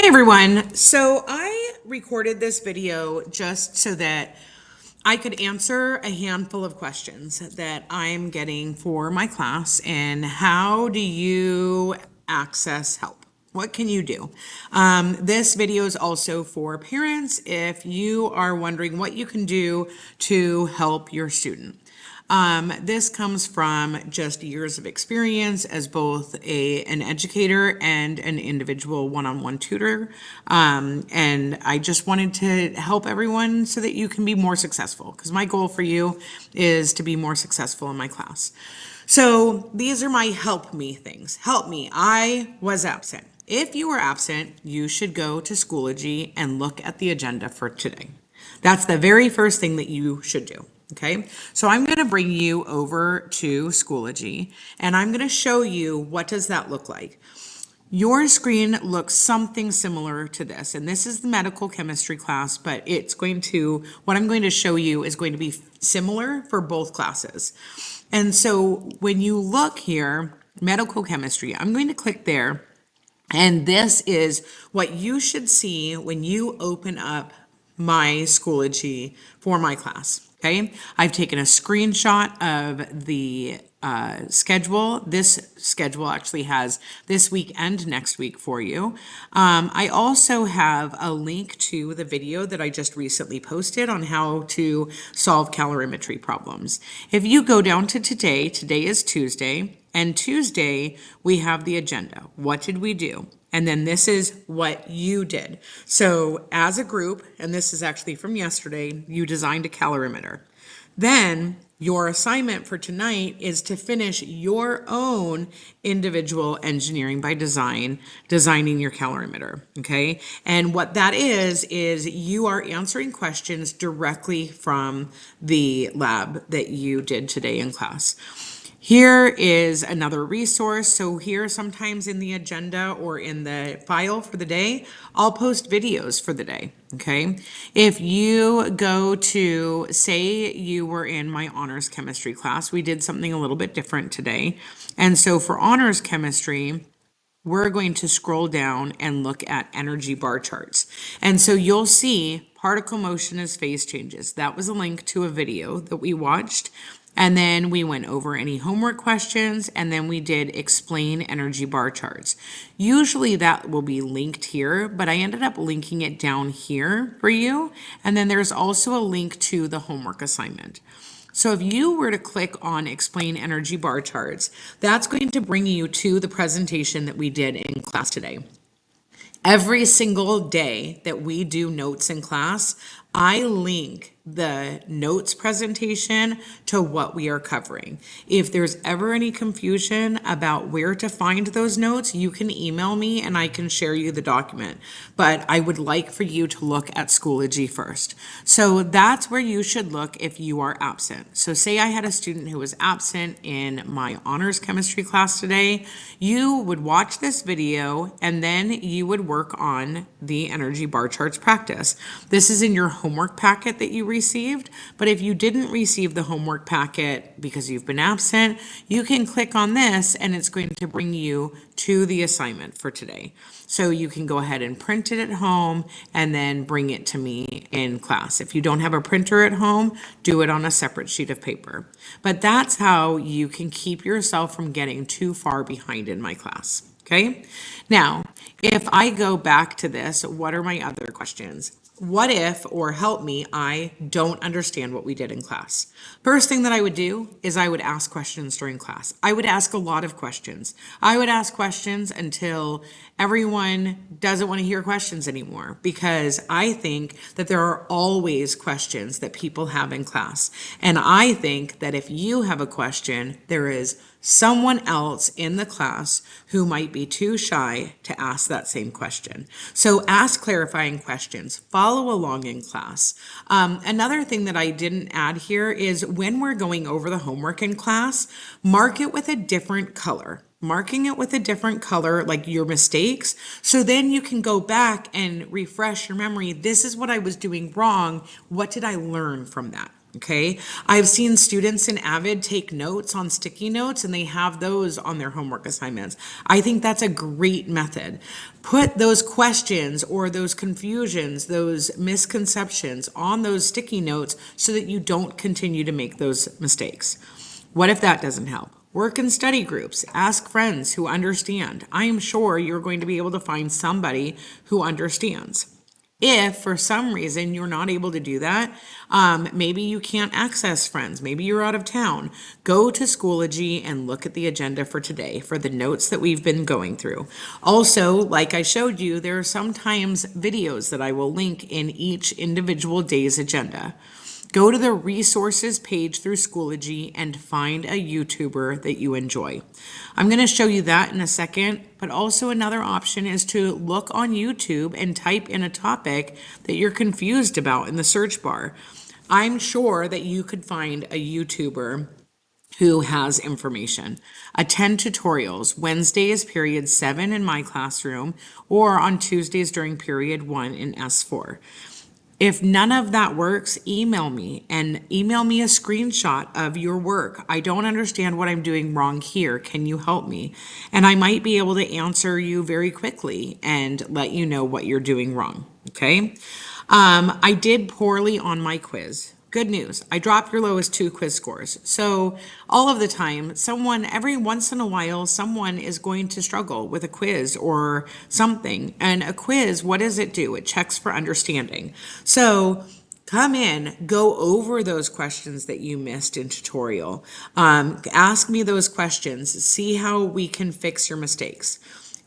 Everyone. So I recorded this video just so that I could answer a handful of questions that I'm getting for my class. And how do you access help? What can you do? This video is also for parents if you are wondering what you can do to help your student. This comes from just years of experience as both an educator and an individual one-on-one tutor. And I just wanted to help everyone so that you can be more successful, because my goal for you is to be more successful in my class. So these are my help me things. Help me, I was absent. If you were absent, you should go to Schoology and look at the agenda for today. That's the very first thing that you should do. Okay, so I'm going to bring you over to Schoology and I'm going to show you what does that look like. Your screen looks something similar to this, and this is the medical chemistry class, but what I'm going to show you is going to be similar for both classes. And so when you look here, medical chemistry, I'm going to click there, and this is what you should see when you open up my Schoology for my class. Okay, I've taken a screenshot of the schedule. This schedule actually has this week and next week for you. I also have a link to the video that I just recently posted on how to solve calorimetry problems. If you go down to today, today is Tuesday, and Tuesday we have the agenda. What did we do? And then this is what you did. So as a group, and this is actually from yesterday, you designed a calorimeter. Then your assignment for tonight is to finish your own individual engineering by designing your calorimeter, okay? And what that is you are answering questions directly from the lab that you did today in class. Here is another resource. So here, sometimes in the agenda or in the file for the day, I'll post videos for the day, okay? If you go to, say you were in my honors chemistry class, we did something a little bit different today. And so for honors chemistry, we're going to scroll down and look at energy bar charts. And so you'll see particle motion as phase changes. That was a link to a video that we watched. And then we went over any homework questions, and then we did explain energy bar charts. Usually that will be linked here, but I ended up linking it down here for you. And then there's also a link to the homework assignment. So if you were to click on explain energy bar charts, that's going to bring you to the presentation that we did in class today. Every single day that we do notes in class, I link the notes presentation to what we are covering. If there's ever any confusion about where to find those notes, you can email me and I can share you the document. But I would like for you to look at Schoology first. So that's where you should look if you are absent. So say I had a student who was absent in my honors chemistry class today, you would watch this video and then you would work on the energy bar charts practice. This is in your homework packet that you received, but if you didn't receive the homework packet because you've been absent, you can click on this and it's going to bring you to the assignment for today. So you can go ahead and print it at home and then bring it to me in class. If you don't have a printer at home, do it on a separate sheet of paper. But that's how you can keep yourself from getting too far behind in my class. Okay, now if I go back to this, what are my other questions? What if, or help me, I don't understand what we did in class? First thing that I would do is I would ask questions during class. I would ask a lot of questions. I would ask questions until everyone doesn't want to hear questions anymore, because I think that there are always questions that people have in class. And I think that if you have a question, there is someone else in the class who might be too shy to ask that same question. So ask clarifying questions, follow along in class. Another thing that I didn't add here is when we're going over the homework in class, mark it with a different color. Marking it with a different color, like your mistakes, so then you can go back and refresh your memory. This is what I was doing wrong. What did I learn from that? Okay. I've seen students in Avid take notes on sticky notes and they have those on their homework assignments. I think that's a great method. Put those questions or those confusions, those misconceptions on those sticky notes so that you don't continue to make those mistakes. What if that doesn't help? Work in study groups. Ask friends who understand. I am sure you're going to be able to find somebody who understands. If for some reason you're not able to do that, maybe you can't access friends, maybe you're out of town, go to Schoology and look at the agenda for today for the notes that we've been going through. Also, like I showed you, there are sometimes videos that I will link in each individual day's agenda. Go to the resources page through Schoology and find a YouTuber that you enjoy. I'm going to show you that in a second, but also another option is to look on YouTube and type in a topic that you're confused about in the search bar. I'm sure that you could find a YouTuber who has information. Attend tutorials. Wednesday is period 7 in my classroom, or on Tuesdays during period 1 in S4. If none of that works, email me and email me a screenshot of your work. I don't understand what I'm doing wrong here. Can you help me? And I might be able to answer you very quickly and let you know what you're doing wrong. Okay. I did poorly on my quiz. Good news, I dropped your lowest 2 quiz scores. So all of the time, every once in a while, someone is going to struggle with a quiz or something. And a quiz, what does it do? It checks for understanding. So come in, go over those questions that you missed in tutorial. Ask me those questions, see how we can fix your mistakes.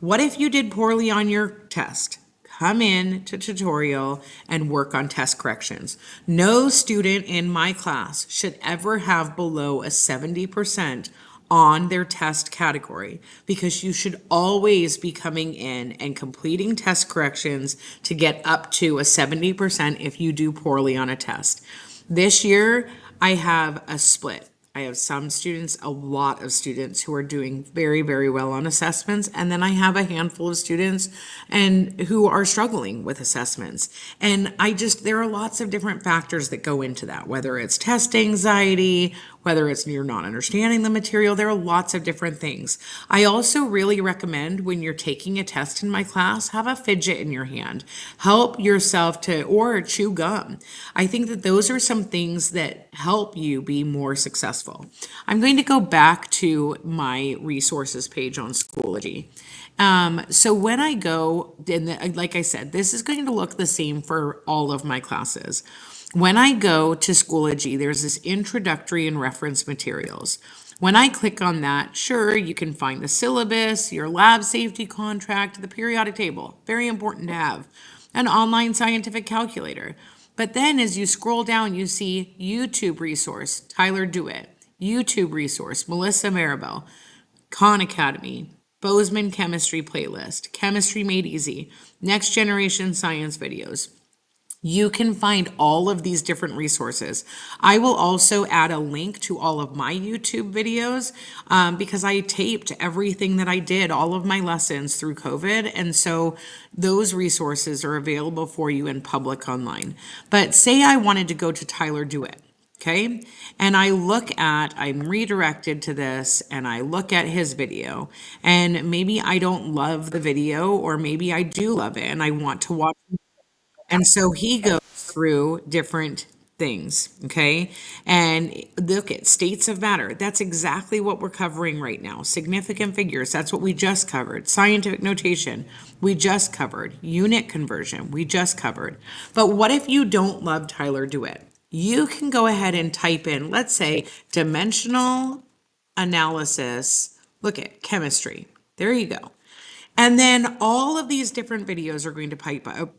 What if you did poorly on your test? Come in to tutorial and work on test corrections. No student in my class should ever have below a 70% on their test category because you should always be coming in and completing test corrections to get up to a 70% if you do poorly on a test. This year, I have a split. I have some students, a lot of students who are doing very, very well on assessments. And then I have a handful of students and who are struggling with assessments. And there are lots of different factors that go into that, whether it's test anxiety, whether it's you're not understanding the material, there are lots of different things. I also really recommend when you're taking a test in my class, have a fidget in your hand. Help yourself or chew gum. I think that those are some things that help you be more successful. I'm going to go back to my resources page on Schoology. So when I go, like I said, this is going to look the same for all of my classes. When I go to Schoology, there's this introductory and reference materials. When I click on that, sure, you can find the syllabus, your lab safety contract, the periodic table, very important to have, an online scientific calculator. But then as you scroll down, you see YouTube resource, Tyler Dewitt, YouTube resource, Melissa Maribel, Khan Academy, Bozeman Chemistry Playlist, Chemistry Made Easy, Next Generation Science videos. You can find all of these different resources. I will also add a link to all of my YouTube videos because I taped everything that I did, all of my lessons through COVID. And so those resources are available for you in public online. But say I wanted to go to Tyler Dewitt. Okay. And I'm redirected to this and I look at his video and maybe I don't love the video or maybe I do love it and I want to watch. And so he goes through different things, okay? And look at states of matter. That's exactly what we're covering right now. Significant figures, that's what we just covered. Scientific notation, we just covered. Unit conversion, we just covered. But what if you don't love Tyler Dewitt? You can go ahead and type in, let's say, dimensional analysis. Look at chemistry. There you go. And then all of these different videos are going to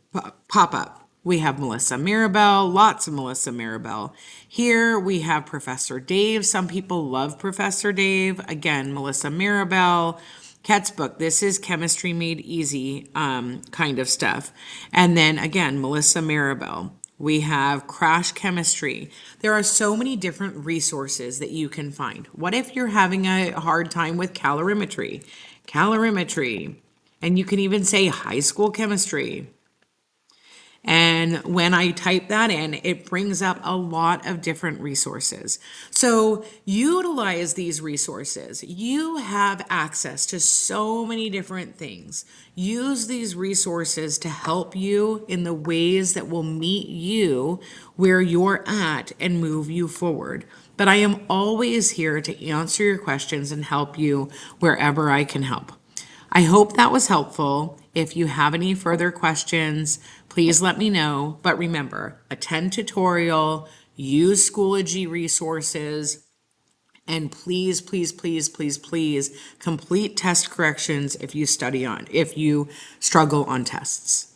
pop up. We have Melissa Maribel, lots of Melissa Maribel. Here we have Professor Dave. Some people love Professor Dave. Again, Melissa Maribel. Ket's book. This is Chemistry Made Easy kind of stuff. And then again, Melissa Maribel. We have Crash Chemistry. There are so many different resources that you can find. What if you're having a hard time with calorimetry? Calorimetry. And you can even say high school chemistry. And when I type that in, it brings up a lot of different resources. So utilize these resources. You have access to so many different things. Use these resources to help you in the ways that will meet you where you're at and move you forward. But I am always here to answer your questions and help you wherever I can help. I hope that was helpful. If you have any further questions, please let me know. But remember, attend tutorial, use Schoology resources, and please, please, please, please, please complete test corrections if you struggle on tests.